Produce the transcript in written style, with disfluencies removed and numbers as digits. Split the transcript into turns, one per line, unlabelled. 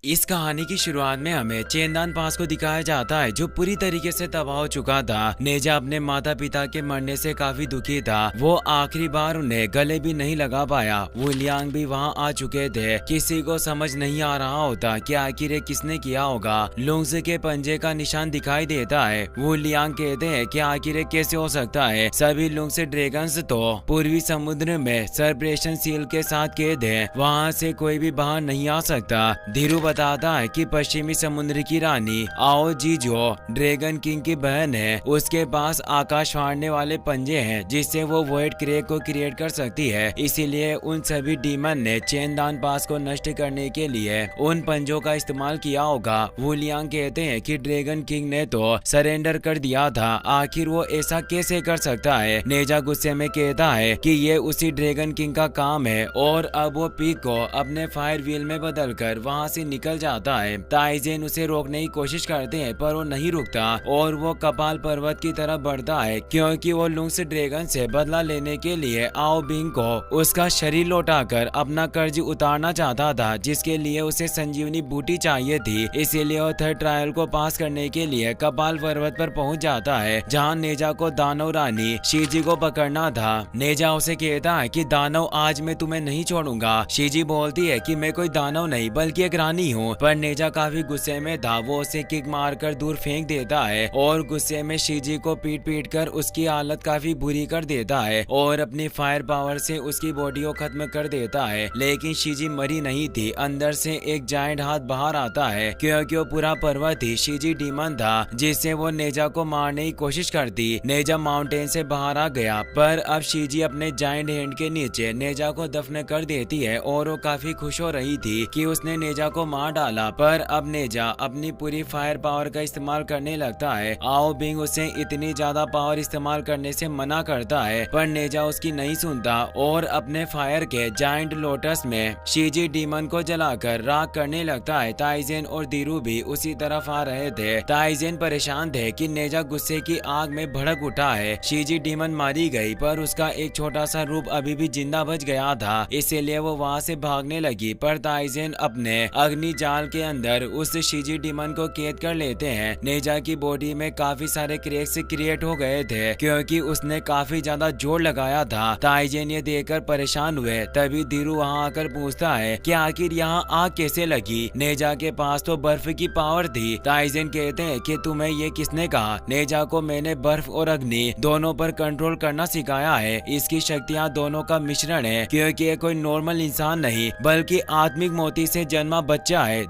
इस कहानी की शुरुआत में हमें चेंदान पास को दिखाया जाता है जो पूरी तरीके से तबाह हो चुका था। नेजा अपने माता पिता के मरने से काफी दुखी था। वो आखिरी बार उन्हें गले भी नहीं लगा पाया। वो लियांग भी वहाँ आ चुके थे। किसी को समझ नहीं आ रहा होता कि आखिर ये किसने किया होगा। लुंग्स के पंजे का निशान दिखाई देता है। वो लियांग कहते हैं कि आखिर ये कैसे हो सकता है। सभी लुंग्स ड्रैगन्स तो पूर्वी समुद्र में सरप्रेशन सील के साथ कैद है। वहाँ से कोई भी बाहर नहीं आ सकता। धीरू बताता है कि पश्चिमी समुद्र की रानी आओ जी जो ड्रैगन किंग की बहन है, उसके पास आकाश फाड़ने वाले पंजे हैं जिससे वो वॉइड क्रेक को क्रिएट कर सकती है। इसीलिए उन सभी डीमन ने चेंदान पास को नष्ट करने के लिए उन पंजों का इस्तेमाल किया होगा। वो लियांग कहते हैं कि ड्रैगन किंग ने तो सरेंडर कर दिया था, आखिर वो ऐसा कैसे कर सकता है। नेजा गुस्से में कहता है कि ये उसी ड्रैगन किंग का काम है और अब वो पीक को अपने फायर व्हील में बदलकर वहाँ से निकल जाता है। ताइजेन उसे रोकने की कोशिश करते हैं पर वो नहीं रुकता और वो कपाल पर्वत की तरफ बढ़ता है क्योंकि वो लुंग्स ड्रैगन से बदला लेने के लिए आओ बिंग को उसका शरीर लौटाकर अपना कर्ज उतारना चाहता था, जिसके लिए उसे संजीवनी बूटी चाहिए थी। इसीलिए वो थर्ड ट्रायल को पास करने के लिए कपाल पर्वत पर पहुंच जाता है जहां नेजा को दानव रानी शीजी को पकड़ना था। नेजा उसे कहता है कि दानव आज मैं तुम्हें नहीं छोड़ूंगा। शीजी बोलती है कि मैं कोई दानव नहीं बल्कि एक रानी हूँ, पर नेजा काफी गुस्से में था। वो उसे किक मारकर दूर फेंक देता है और गुस्से में शीजी को पीट पीट कर उसकी हालत काफी बुरी कर देता है और अपनी फायर पावर से उसकी बॉडी को खत्म कर देता है। लेकिन शीजी मरी नहीं थी। अंदर से एक जायंट हाथ बाहर आता है क्योंकि वो पूरा पर्वत ही शीजी डीमन था जिससे वो नेजा को मारने की कोशिश करती। नेजा माउंटेन से बाहर आ गया पर अब शीजी अपने जायंट हैंड के नीचे नेजा को दफन कर देती है और वो काफी खुश हो रही थी कि उसने नेजा को मार डाला। पर अब नेजा अपनी पूरी फायर पावर का इस्तेमाल करने लगता है। आओ बिंग उसे इतनी ज्यादा पावर इस्तेमाल करने से मना करता है पर नेजा उसकी नहीं सुनता और अपने फायर के जायंट लोटस में शीजी डीमन को जलाकर राख करने लगता है। ताइजेन और धीरू भी उसी तरफ आ रहे थे। ताइजेन परेशान थे कि नेजा गुस्से की आग में भड़क उठा है। शीजी डीमन मारी गई पर उसका एक छोटा सा रूप अभी भी जिंदा बच गया था, इसीलिए वो वहाँ से भागने लगी। पर ताइजेन अपने अग्नि जाल के अंदर उस शीजी डीमन को कैद कर लेते हैं। नेजा की बॉडी में काफी सारे क्रैक्स क्रिएट हो गए थे क्योंकि उसने काफी ज्यादा जोर लगाया था। ताइजेन ये देखकर परेशान हुए। तभी धीरू वहाँ आकर पूछता है कि आखिर यहाँ आग कैसे लगी। नेजा के पास तो बर्फ की पावर थी। ताइजेन कहते हैं कि तुम्हें ये किसने कहा। नेजा को मैंने बर्फ और अग्नि दोनों पर कंट्रोल करना सिखाया है। इसकी शक्तियाँ दोनों का मिश्रण है क्योंकि ये कोई नॉर्मल इंसान नहीं बल्कि आत्मिक मोती से जन्मा बच्चा है।